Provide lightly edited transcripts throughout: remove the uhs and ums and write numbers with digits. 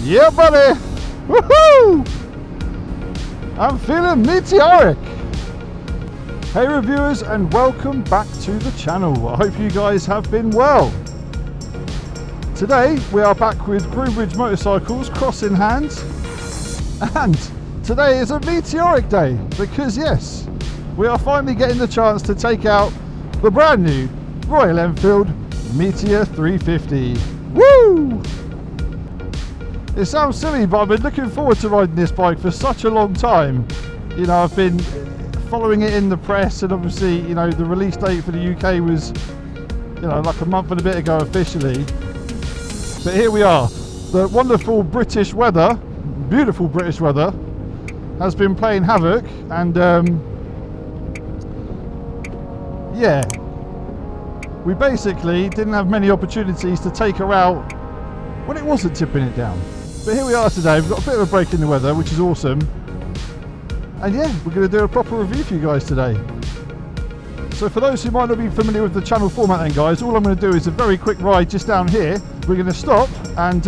Yeah, buddy! Woohoo! I'm feeling meteoric! Hey reviewers, and welcome back to the channel. I hope you guys have been well. Today we are back with Groombridge motorcycles, cross in hand, and today is a meteoric day because yes, we are finally getting the chance to take out the brand new Royal Enfield Meteor 350. Woo! It sounds silly, but I've been looking forward to riding this bike for such a long time. You know, I've been following it in the press, and obviously, you know, the release date for the UK was, you know, like a month and a bit ago officially. But here we are. The wonderful British weather, beautiful British weather, has been playing havoc, and yeah, we basically didn't have many opportunities to take her out when it wasn't tipping it down. But here we are today. We've got a bit of a break in the weather, which is awesome. And yeah, we're going to do a proper review for you guys today. So for those who might not be familiar with the channel format then guys, all I'm going to do is a very quick ride just down here. We're going to stop and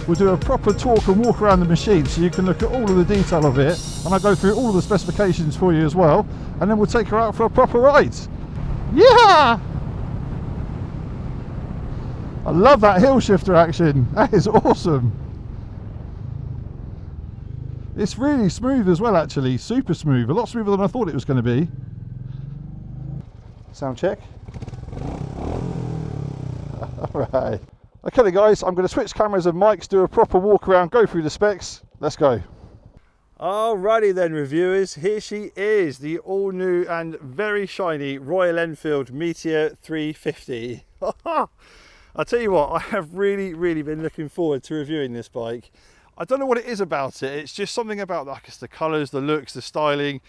we'll do a proper talk and walk around the machine so you can look at all of the detail of it, and I'll go through all of the specifications for you as well, and then we'll take her out for a proper ride. Yeah! I love that hill shifter action. That is awesome. It's really smooth as well, actually. Super smooth. A lot smoother than I thought it was going to be. Sound check. Alright. Okay guys, I'm going to switch cameras and mics, do a proper walk around, go through the specs. Let's go. Alrighty then reviewers, here she is, the all new and very shiny Royal Enfield Meteor 350. I'll tell you what, I have really been looking forward to reviewing this bike. I don't know what it is about it. It's just something about, I guess, the colours, the looks, the styling.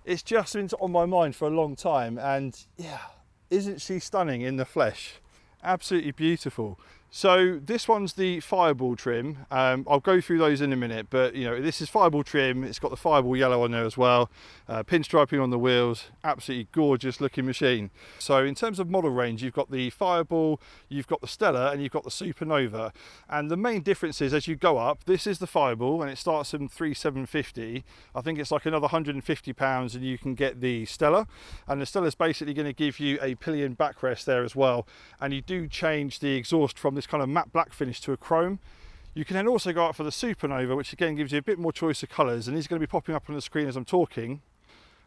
It's just been on my mind for a long time, and yeah, isn't she stunning in the flesh? Absolutely beautiful. So this one's the Fireball trim. I'll go through those in a minute, but you know, this is Fireball trim. It's got the Fireball yellow on there as well. Pinstriping on the wheels. Absolutely gorgeous looking machine. So in terms of model range, you've got the Fireball, you've got the Stella, and you've got the Supernova. And the main difference is as you go up, this is the Fireball and it starts from 3,750. I think it's like another £150 and you can get the Stella. And the Stella's basically going to give you a pillion backrest there as well. And you do change the exhaust from this kind of matte black finish to a chrome. You can then also go up for the Supernova, which again gives you a bit more choice of colours, and these are going to be popping up on the screen as I'm talking.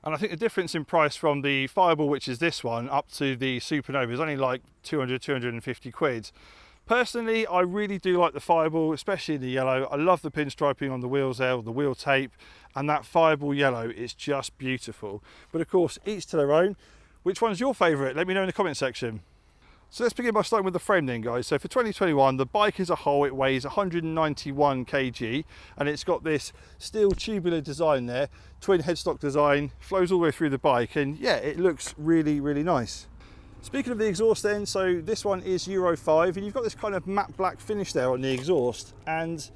And I think the difference in price from the Fireball, which is this one, up to the Supernova is only like 200–250 quid. Personally, I really do like the Fireball, especially in the yellow. I love the pinstriping on the wheels there, the wheel tape, and that Fireball yellow is just beautiful. But of course, each to their own. Which one's your favourite? Let me know in the comment section. So let's begin by starting with the frame then guys. So for 2021, the bike as a whole, it weighs 191 kg and it's got this steel tubular design there, twin headstock design, flows all the way through the bike, and yeah, it looks really nice. Speaking of the exhaust then, so this one is Euro 5 and you've got this kind of matte black finish there on the exhaust, and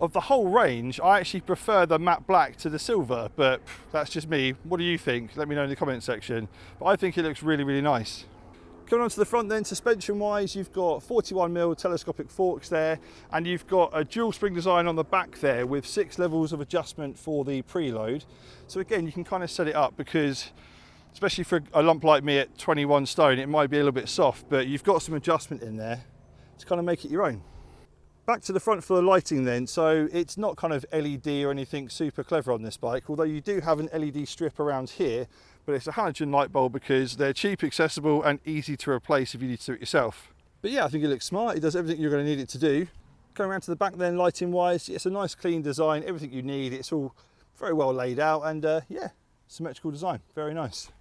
of the whole range, I actually prefer the matte black to the silver, but that's just me. What do you think? Let me know in the comment section. But I think it looks really nice. Coming on to the front then, suspension wise, you've got 41mm telescopic forks there, and you've got a dual spring design on the back there with 6 levels of adjustment for the preload. So again, you can kind of set it up because, especially for a lump like me at 21 stone, it might be a little bit soft, but you've got some adjustment in there to kind of make it your own. Back to the front for the lighting then, so it's not kind of LED or anything super clever on this bike, although you do have an LED strip around here, but it's a halogen light bulb because they're cheap, accessible and easy to replace if you need to do it yourself. But yeah, I think it looks smart. It does everything you're going to need it to do. Going around to the back then, lighting wise, it's a nice clean design, everything you need. It's all very well laid out, and yeah, symmetrical design, very nice.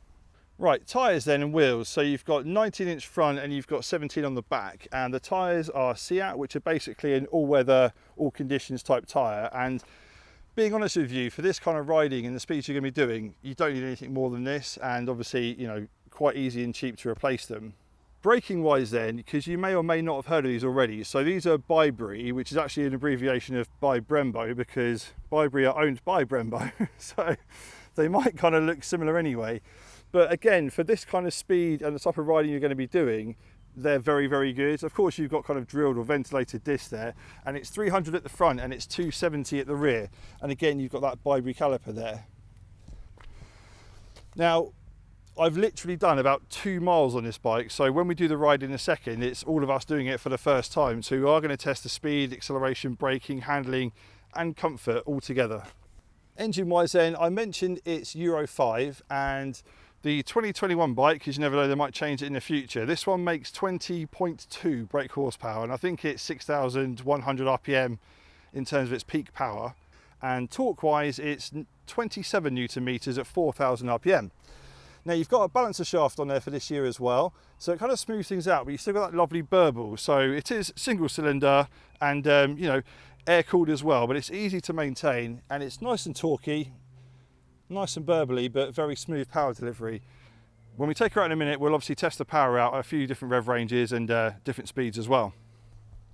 Right, tyres then and wheels. So you've got 19-inch front and you've got 17 on the back, and the tyres are Seat, which are basically an all-weather, all conditions type tyre. And being honest with you, for this kind of riding and the speeds you're going to be doing, you don't need anything more than this, and obviously, you know, quite easy and cheap to replace them. Braking wise then, because you may or may not have heard of these already, so these are Bybree, which is actually an abbreviation of by Brembo, because Bybree are owned by Brembo. So they might kind of look similar anyway. But again, for this kind of speed and the type of riding you're going to be doing, they're very, very good. Of course, you've got kind of drilled or ventilated disc there, and it's 300 at the front and it's 270 at the rear. And again, you've got that bi-brake caliper there. Now, I've literally done about 2 miles on this bike, so when we do the ride in a second, it's all of us doing it for the first time. So we are going to test the speed, acceleration, braking, handling and comfort all together. Engine wise then, I mentioned it's Euro 5, and the 2021 bike, because you never know, they might change it in the future. This one makes 20.2 brake horsepower, and I think it's 6,100 RPM in terms of its peak power. And torque wise, it's 27 Newton meters at 4,000 RPM. Now you've got a balancer shaft on there for this year as well, so it kind of smooths things out, but you've still got that lovely burble. So it is single cylinder and you know, air cooled as well, but it's easy to maintain and it's nice and torquey, nice and burbly, but very smooth power delivery. When we take her out in a minute, we'll obviously test the power out at a few different rev ranges and different speeds as well.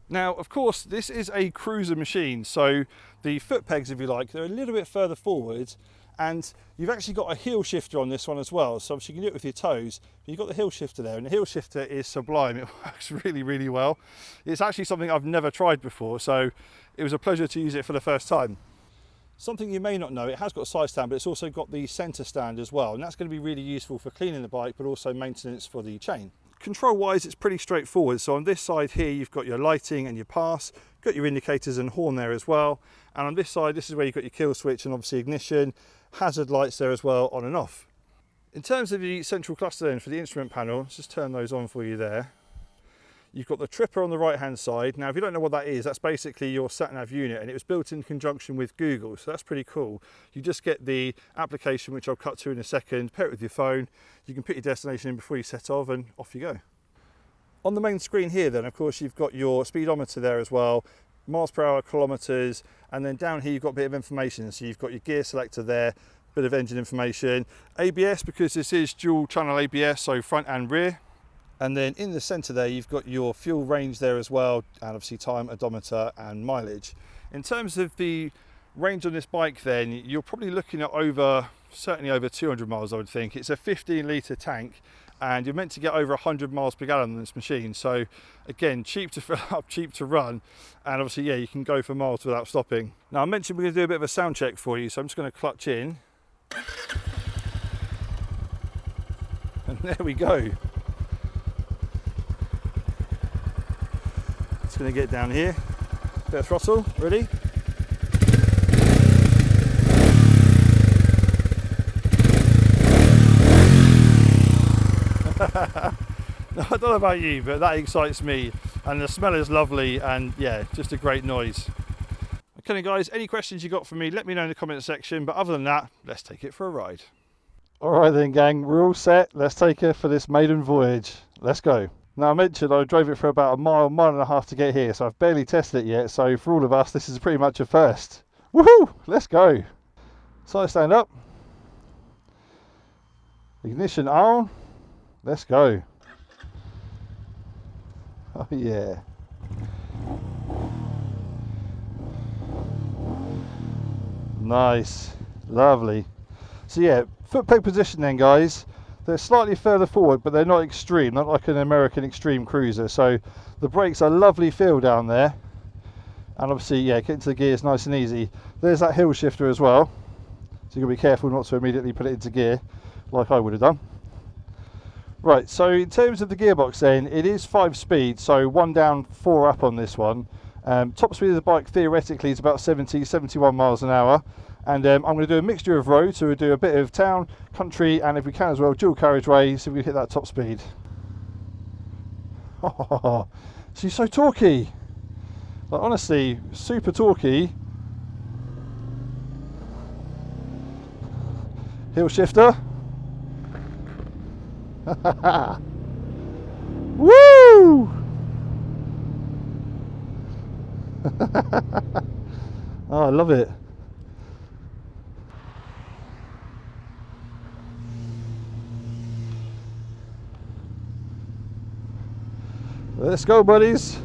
Now, of course, this is a cruiser machine, so the foot pegs, if you like, they're a little bit further forward, and you've actually got a heel shifter on this one as well, so obviously you can do it with your toes, but you've got the heel shifter there, and the heel shifter is sublime. It works really, really well. It's actually something I've never tried before, so it was a pleasure to use it for the first time. Something you may not know, it has got a side stand, but it's also got the centre stand as well, and that's going to be really useful for cleaning the bike, but also maintenance for the chain. Control wise, it's pretty straightforward. So on this side here, you've got your lighting and your pass, got your indicators and horn there as well. And on this side, this is where you've got your kill switch and obviously ignition, hazard lights there as well, on and off. In terms of the central cluster then for the instrument panel, let's just turn those on for you there. You've got the tripper on the right hand side. Now, if you don't know what that is, that's basically your sat-nav unit, and it was built in conjunction with Google, so that's pretty cool. You just get the application, which I'll cut to in a second, pair it with your phone, you can put your destination in before you set off, and off you go. On the main screen here then, of course, you've got your speedometer there as well, miles per hour, kilometers, and then down here you've got a bit of information. So you've got your gear selector there, bit of engine information, ABS, because this is dual channel ABS, so front and rear. And then in the center there, you've got your fuel range there as well, and obviously time, odometer and mileage. In terms of the range on this bike then, you're probably looking at certainly over 200 miles, I would think. It's a 15-litre tank, and you're meant to get over 100 miles per gallon on this machine. So again, cheap to fill up, cheap to run, and obviously, yeah, you can go for miles without stopping. Now, I mentioned we're going to do a bit of a sound check for you, so I'm just going to clutch in. And there we go. Just going to get down here, bit of throttle, ready? I don't know about you, but that excites me, and the smell is lovely, and yeah, just a great noise. Okay guys, any questions you got for me, let me know in the comment section, but other than that, let's take it for a ride. Alright then gang, we're all set, let's take her for this maiden voyage. Let's go. Now, I mentioned I drove it for about a mile and a half to get here, so I've barely tested it yet, so for all of us this is pretty much a first. Woohoo! Let's go! Side stand up. Ignition on. Let's go. Oh yeah. Nice. Lovely. So yeah, foot peg position then guys. They're slightly further forward, but they're not extreme, not like an American extreme cruiser. So the brakes are lovely feel down there. And obviously, yeah, get into the gears nice and easy. There's that hill shifter as well. So you've got to be careful not to immediately put it into gear, like I would have done. Right, so in terms of the gearbox then, it is 5 speeds, so 1 down, 4 up on this one. Top speed of the bike theoretically is about 71 miles an hour. And I'm going to do a mixture of roads, so we'll do a bit of town, country, and if we can as well, dual carriageway, so we can hit that top speed. Oh, she's so torquey. Like, honestly, super torquey. Hill shifter. Woo! Oh, I love it. Let's go, buddies.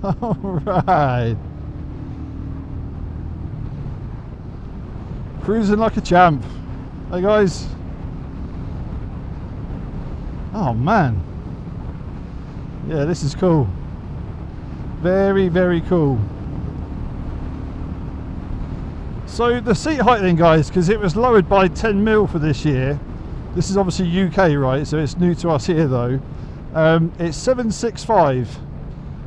All right. Cruising like a champ. Hey guys. Oh man. Yeah, this is cool. Very, very cool. So the seat height then, guys, because it was lowered by 10 mil for this year. This is obviously UK, right? So it's new to us here though. It's 765.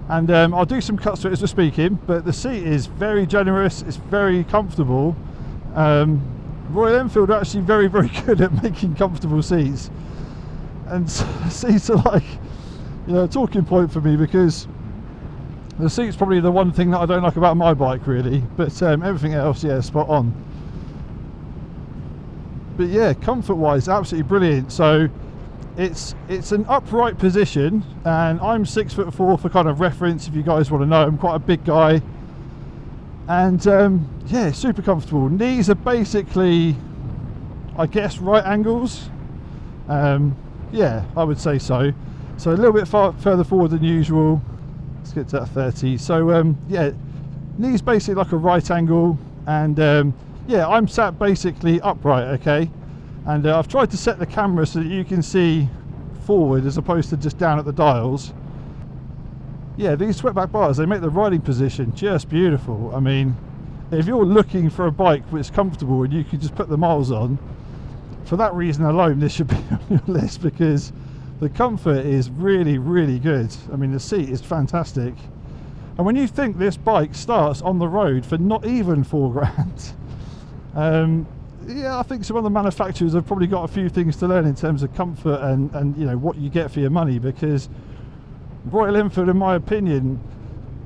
And I'll do some cuts to it as we're speaking, but the seat is very generous, it's very comfortable. Royal Enfield are actually very, very good at making comfortable seats. And seats are like, you know, a talking point for me, because the seat's probably the one thing that I don't like about my bike really, but everything else, yeah, spot on. But yeah, comfort wise, absolutely brilliant. So it's an upright position, and I'm 6'4" for kind of reference, if you guys want to know. I'm quite a big guy, and yeah, super comfortable. Knees are basically, I guess, right angles. Yeah, I would say so. So a little bit further forward than usual. Let's get to that 30. So yeah, knees basically like a right angle, and yeah, I'm sat basically upright, okay? And I've tried to set the camera so that you can see forward as opposed to just down at the dials. Yeah, these swept-back bars, they make the riding position just beautiful. I mean, if you're looking for a bike which is comfortable and you can just put the miles on, for that reason alone, this should be on your list, because the comfort is really, really good. I mean, the seat is fantastic. And when you think this bike starts on the road for not even £4 grand, yeah, I think some other manufacturers have probably got a few things to learn in terms of comfort and you know, what you get for your money, because Royal Enfield, in my opinion,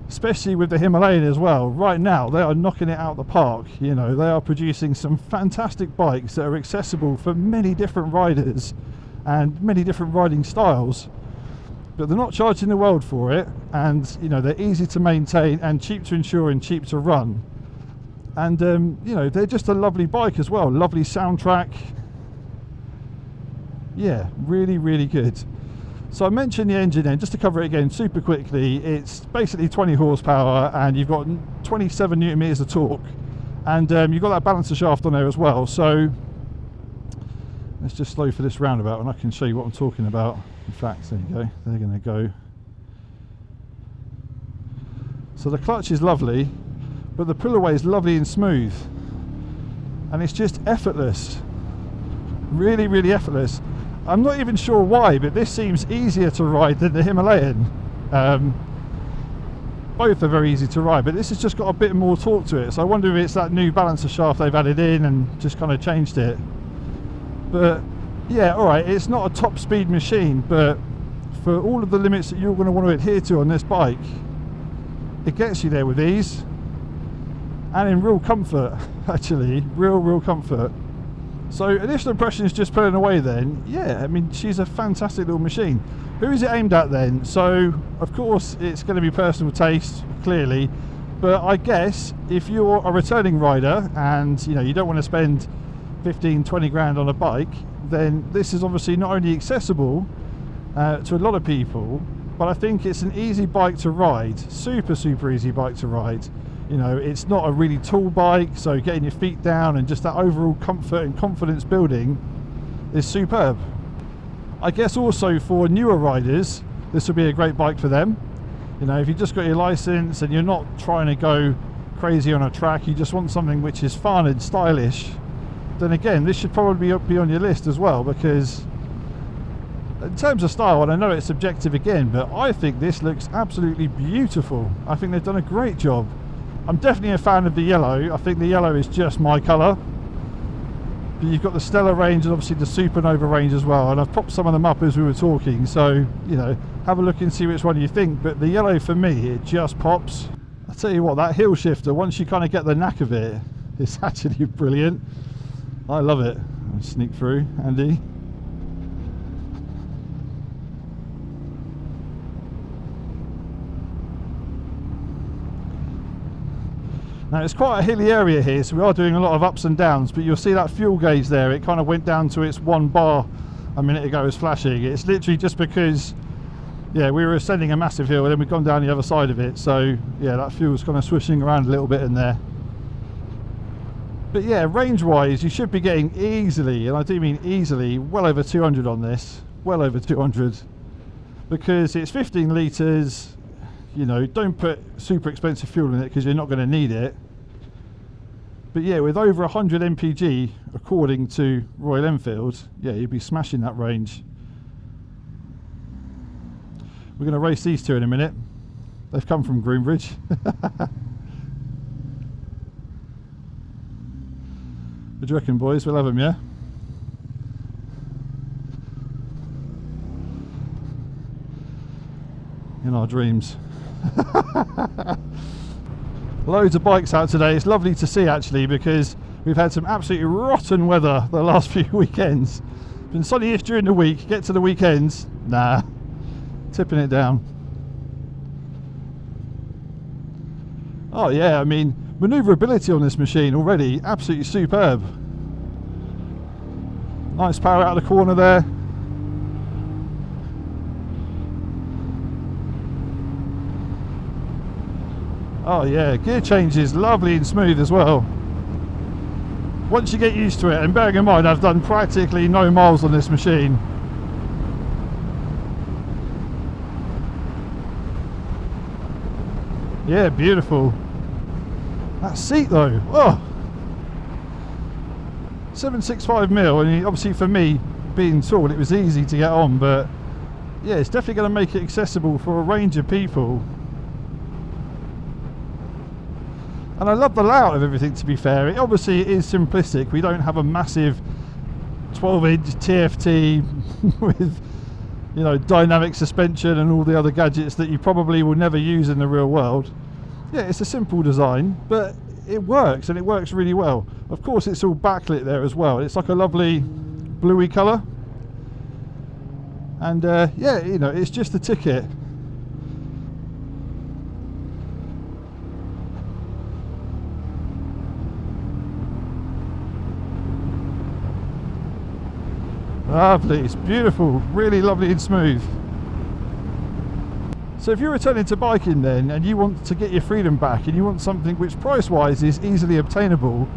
especially with the Himalayan as well, right now they are knocking it out of the park. You know, they are producing some fantastic bikes that are accessible for many different riders and many different riding styles, but they're not charging the world for it, and you know, they're easy to maintain and cheap to insure and cheap to run. And you know, they're just a lovely bike as well, lovely soundtrack. Yeah, really, really good. So I mentioned the engine then, just to cover it again super quickly. It's basically 20 horsepower, and you've got 27 newton meters of torque, and you've got that balancer shaft on there as well. So let's just slow for this roundabout and I can show you what I'm talking about. In fact, there you go, they're going to go. So the clutch is lovely, but the pull away is lovely and smooth, and it's just effortless. Really, really effortless. I'm not even sure why, but this seems easier to ride than the Himalayan. Both are very easy to ride, but this has just got a bit more torque to it. So I wonder if it's that new balancer shaft they've added in and just kind of changed it. But yeah, all right, it's not a top speed machine, but for all of the limits that you're going to want to adhere to on this bike, it gets you there with ease and in real comfort. Actually, real comfort. So initial impressions, just pulling away then, yeah, I mean, she's a fantastic little machine. Who is it aimed at then? So of course it's going to be personal taste, clearly, but I guess if you're a returning rider and you know, you don't want to spend 15-20 grand on a bike, then this is obviously not only accessible to a lot of people, but I think it's an easy bike to ride. Super easy bike to ride. You know, it's not a really tall bike, so getting your feet down and just that overall comfort and confidence building is superb. I guess also for newer riders, this will be a great bike for them. You know, if you just got your license and you're not trying to go crazy on a track, you just want something which is fun and stylish, then again, this should probably be on your list as well, because in terms of style, and I know it's subjective again, but I think this looks absolutely beautiful. I think they've done a great job. I'm definitely a fan of the yellow. I think the yellow is just my colour. But you've got the Stella range and obviously the Supernova range as well, and I've popped some of them up as we were talking, so you know, have a look and see which one you think. But the yellow for me, it just pops. I'll tell you what, that hill shifter, once you kind of get the knack of it, it's actually brilliant. I love it. I'll sneak through, Andy. Now it's quite a hilly area here, so we are doing a lot of ups and downs, but you'll see that fuel gauge there, it kind of went down to its 1 bar a minute ago as flashing. It's literally just because, yeah, we were ascending a massive hill and then we've gone down the other side of it, so yeah, that fuel's kind of swishing around a little bit in there. But yeah, range wise you should be getting easily, and I do mean easily, well over 200 on this, well over 200, because it's 15 litres. You know, don't put super expensive fuel in it because you're not going to need it. But yeah, with over 100 mpg according to Royal Enfield, yeah, you'd be smashing that range. We're going to race these two in a minute. They've come from Groombridge. What do you reckon, boys? We'll have them, yeah? In our dreams. Loads of bikes out today. It's lovely to see actually, because we've had some absolutely rotten weather the last few weekends. Been sunny-ish during the week, get to the weekends, nah, tipping it down. Oh yeah, I mean, manoeuvrability on this machine already absolutely superb. Nice power out of the corner there. Oh yeah, gear change is lovely and smooth as well. Once you get used to it, and bearing in mind I've done practically no miles on this machine. Yeah, beautiful. That seat though, oh, 765mm, and obviously for me being tall it was easy to get on, but yeah, it's definitely going to make it accessible for a range of people. And I love the layout of everything, to be fair. It obviously is simplistic. We don't have a massive 12-inch TFT with, you know, dynamic suspension and all the other gadgets that you probably will never use in the real world. Yeah, it's a simple design, but it works, and it works really well. Of course, it's all backlit there as well. It's like a lovely bluey colour. And yeah, you know, it's just a ticket. Lovely, it's beautiful, really lovely and smooth. So if you're returning to biking then, and you want to get your freedom back, and you want something which price wise is easily obtainable,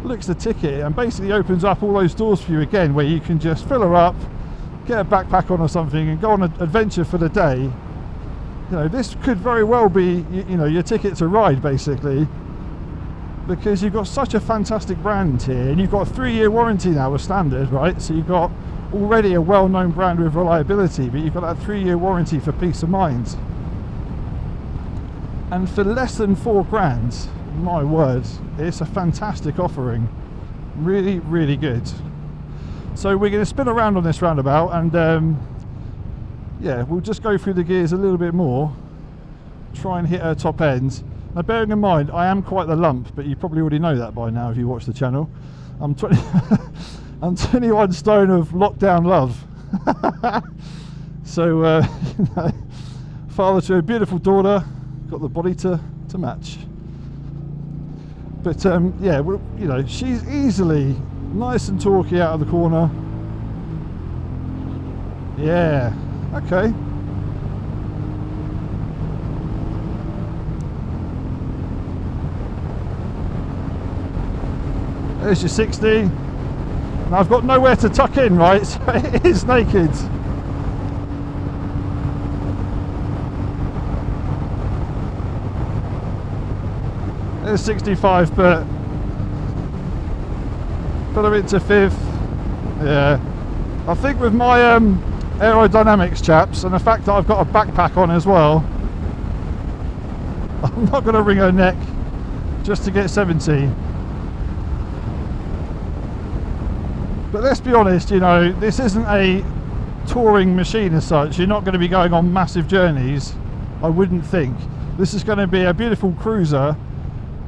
looks the ticket and basically opens up all those doors for you again, where you can just fill her up, get a backpack on or something and go on an adventure for the day. You know, this could very well be, you know, your ticket to ride basically, because you've got such a fantastic brand here, and you've got a 3-year warranty now with standard, right? So you've got already a well-known brand with reliability, but you've got that 3-year warranty for peace of mind. And for less than £4,000, my word, it's a fantastic offering. Really, really good. So we're going to spin around on this roundabout, and yeah, we'll just go through the gears a little bit more, try and hit her top end. Now, bearing in mind, I am quite the lump, but you probably already know that by now if you watch the channel. I'm 21 stone of lockdown love. So, you know, father to a beautiful daughter, got the body to match. But yeah, well, you know, she's easily nice and torquey out of the corner. Yeah, okay. There's your 60. Now I've got nowhere to tuck in, right? So it is naked. There's 65, but put her into 5th. Yeah. I think with my aerodynamics, chaps, and the fact that I've got a backpack on as well, I'm not going to wring her neck just to get 70. But let's be honest, you know, this isn't a touring machine as such. You're not going to be going on massive journeys, I wouldn't think. This is going to be a beautiful cruiser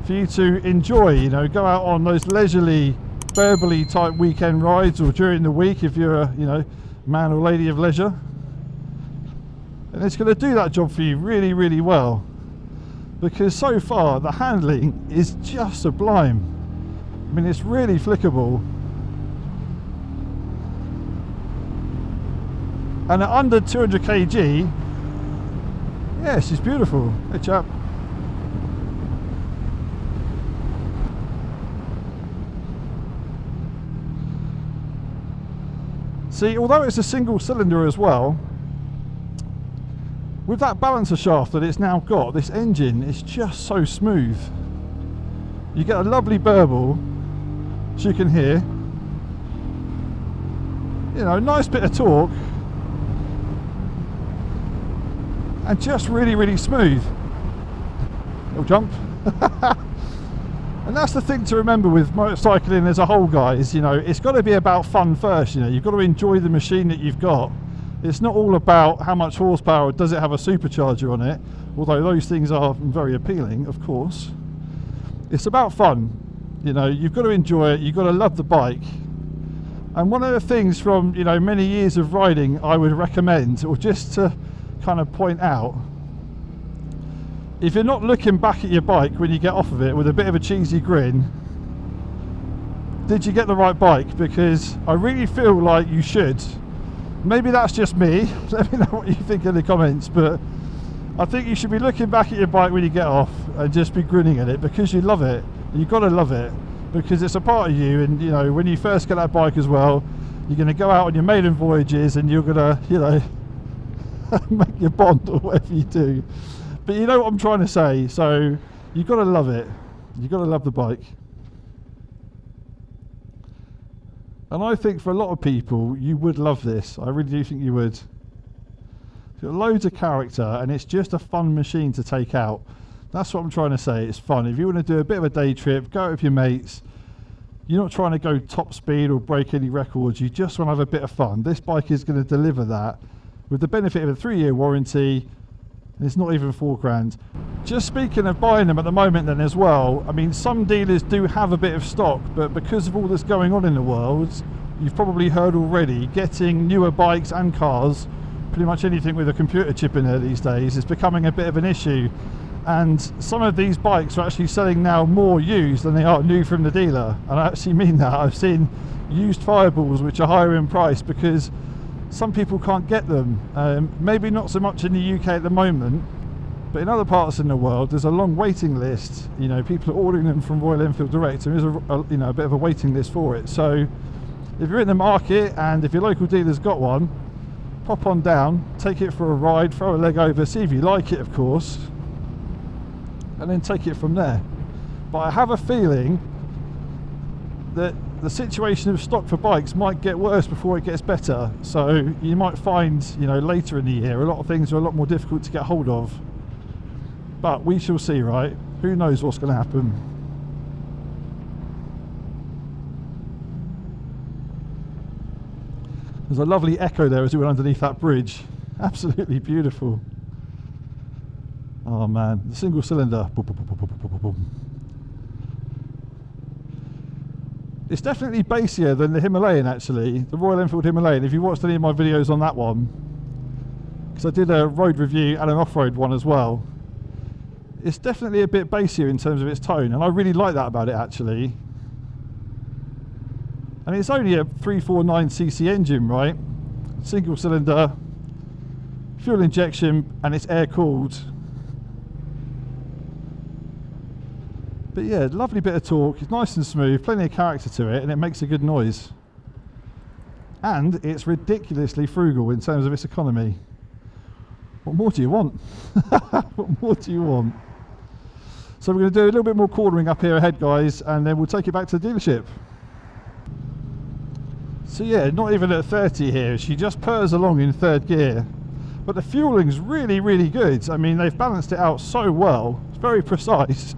for you to enjoy, you know, go out on those leisurely, burbly type weekend rides, or during the week if you're a, you know, man or lady of leisure. And it's going to do that job for you really, really well, because so far the handling is just sublime. I mean, it's really flickable. And at under 200 kg, yeah, she's beautiful. Hey chap. See, although it's a single cylinder as well, with that balancer shaft that it's now got, this engine is just so smooth. You get a lovely burble, as you can hear. You know, nice bit of torque, and just really, really smooth. Little jump. And that's the thing to remember with motorcycling as a whole, guys. You know, it's got to be about fun first. You know, you've got to enjoy the machine that you've got. It's not all about how much horsepower, does it have a supercharger on it, although those things are very appealing, of course. It's about fun. You know, you've got to enjoy it, you've got to love the bike. And one of the things from, you know, many years of riding I would recommend, or just to kind of point out, if you're not looking back at your bike when you get off of it with a bit of a cheesy grin, did you get the right bike? Because I really feel like you should. Maybe that's just me. Let me know what you think in the comments, but I think you should be looking back at your bike when you get off and just be grinning at it, because you love it. You've got to love it, because it's a part of you. And you know, when you first get that bike as well, you're going to go out on your maiden voyages and you're going to, you know, make your bond or whatever you do. But you know what I'm trying to say, so you've got to love it. You've got to love the bike. And I think for a lot of people, you would love this. I really do think you would. It's got loads of character, and it's just a fun machine to take out. That's what I'm trying to say. It's fun. If you want to do a bit of a day trip, go out with your mates. You're not trying to go top speed or break any records. You just want to have a bit of fun. This bike is going to deliver that with the benefit of a 3-year warranty. It's not even £4 grand. Just speaking of buying them at the moment then as well, I mean, some dealers do have a bit of stock, but because of all that's going on in the world, you've probably heard already, getting newer bikes and cars, pretty much anything with a computer chip in there these days, is becoming a bit of an issue. And some of these bikes are actually selling now more used than they are new from the dealer. And I actually mean that. I've seen used Fireballs which are higher in price because some people can't get them. Maybe not so much in the UK at the moment, but in other parts in the world there's a long waiting list. You know, people are ordering them from Royal Enfield direct, and there's a bit of a waiting list for it. So if you're in the market and if your local dealer's got one, pop on down, take it for a ride, throw a leg over, see if you like it, of course, and then take it from there. But I have a feeling that the situation of stock for bikes might get worse before it gets better. So you might find, you know, later in the year a lot of things are a lot more difficult to get hold of. But we shall see, right? Who knows what's going to happen. There's a lovely echo there as we went underneath that bridge. Absolutely beautiful. Oh man, the single cylinder. Boom, boom, boom, boom, boom, boom, boom. It's definitely bassier than the Himalayan, actually, the Royal Enfield Himalayan. If you watched any of my videos on that one, because I did a road review and an off-road one as well, it's definitely a bit bassier in terms of its tone, and I really like that about it, actually. And it's only a 349cc engine, right? Single cylinder, fuel injection, and it's air cooled. But yeah, lovely bit of torque, it's nice and smooth, plenty of character to it, and it makes a good noise. And it's ridiculously frugal in terms of its economy. What more do you want? What more do you want? So we're going to do a little bit more cornering up here ahead, guys, and then we'll take it back to the dealership. So yeah, not even at 30 here, she just purrs along in third gear. But the fueling's really, really good. I mean, they've balanced it out so well, it's very precise.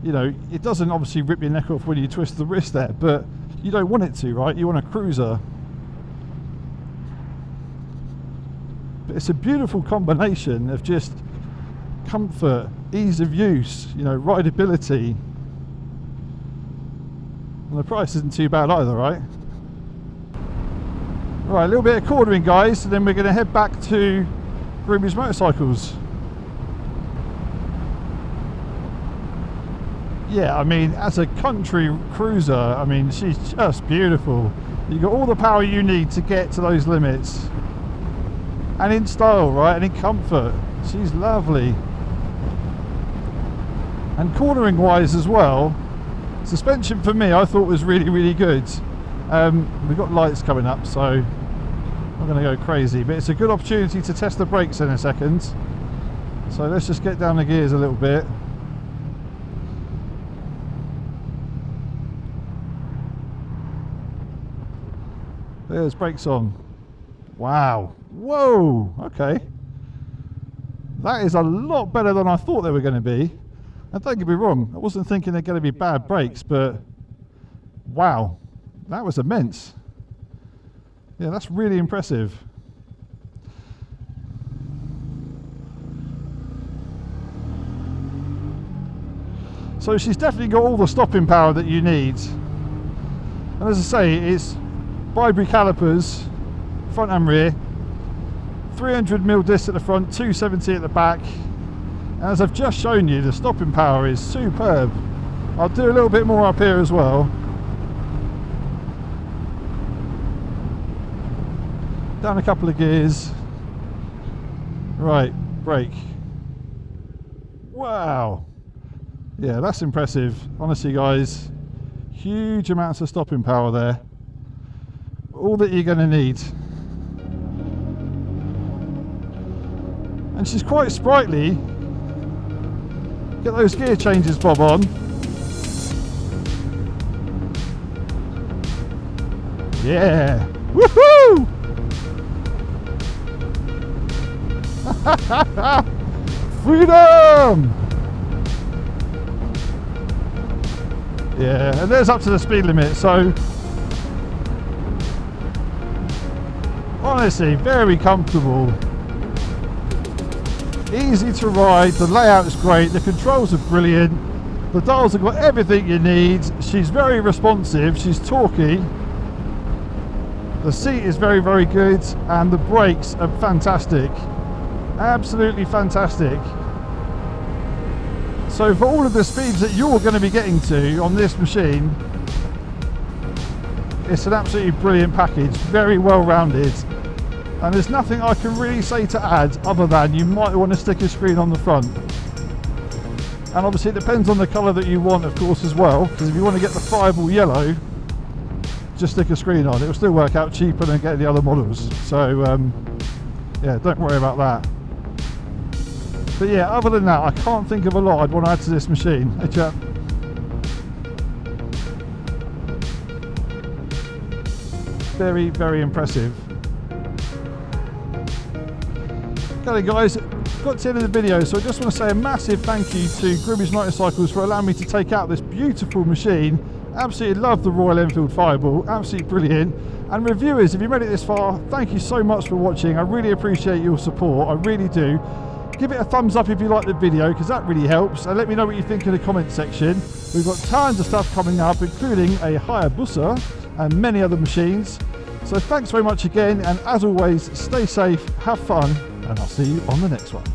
You know, it doesn't obviously rip your neck off when you twist the wrist there, but you don't want it to, right? You want a cruiser. But it's a beautiful combination of just comfort, ease of use, you know, rideability. And the price isn't too bad either, right? Right, a little bit of cornering, guys, and then we're going to head back to Rev-views Motorcycles. Yeah, I mean, as a country cruiser, I mean, she's just beautiful. You've got all the power you need to get to those limits. And in style, right, and in comfort. She's lovely. And cornering wise as well, suspension for me I thought was really, really good. We've got lights coming up, so I'm going to go crazy, but it's a good opportunity to test the brakes in a second. So let's just get down the gears a little bit. There's brakes on. Wow. Whoa. Okay. That is a lot better than I thought they were going to be. And don't get me wrong, I wasn't thinking they're going to be bad brakes, but wow, that was immense. Yeah, that's really impressive. So she's definitely got all the stopping power that you need. And as I say, it's Bybury calipers, front and rear, 300mm disc at the front, 270 at the back. And as I've just shown you, the stopping power is superb. I'll do a little bit more up here as well. Down a couple of gears. Right, brake. Wow. Yeah, that's impressive. Honestly, guys, huge amounts of stopping power there. All that you're going to need. And she's quite sprightly. Get those gear changes, Bob, on. Yeah. Woohoo! Freedom! Yeah, and there's up to the speed limit, so honestly, very comfortable. Easy to ride, the layout is great, the controls are brilliant, the dials have got everything you need, she's very responsive, she's torquey, the seat is very, very good, and the brakes are fantastic. Absolutely fantastic. So for all of the speeds that you're going to be getting to on this machine, it's an absolutely brilliant package, very well rounded, and there's nothing I can really say to add other than you might want to stick a screen on the front. And obviously it depends on the colour that you want, of course, as well, because if you want to get the fireball yellow, just stick a screen on. It will still work out cheaper than getting the other models, so yeah, don't worry about that. But yeah, other than that, I can't think of a lot I'd want to add to this machine. Hey chap. Very, very impressive. Okay guys, got to the end of the video, so I just want to say a massive thank you to Grimmage Motorcycles for allowing me to take out this beautiful machine. Absolutely love the Royal Enfield Fireball, absolutely brilliant. And reviewers, if you made it this far, thank you so much for watching. I really appreciate your support, I really do. Give it a thumbs up if you like the video, because that really helps, and let me know what you think in the comment section. We've got tons of stuff coming up, including a Hayabusa and many other machines. So thanks very much again, and as always, stay safe, have fun, and I'll see you on the next one.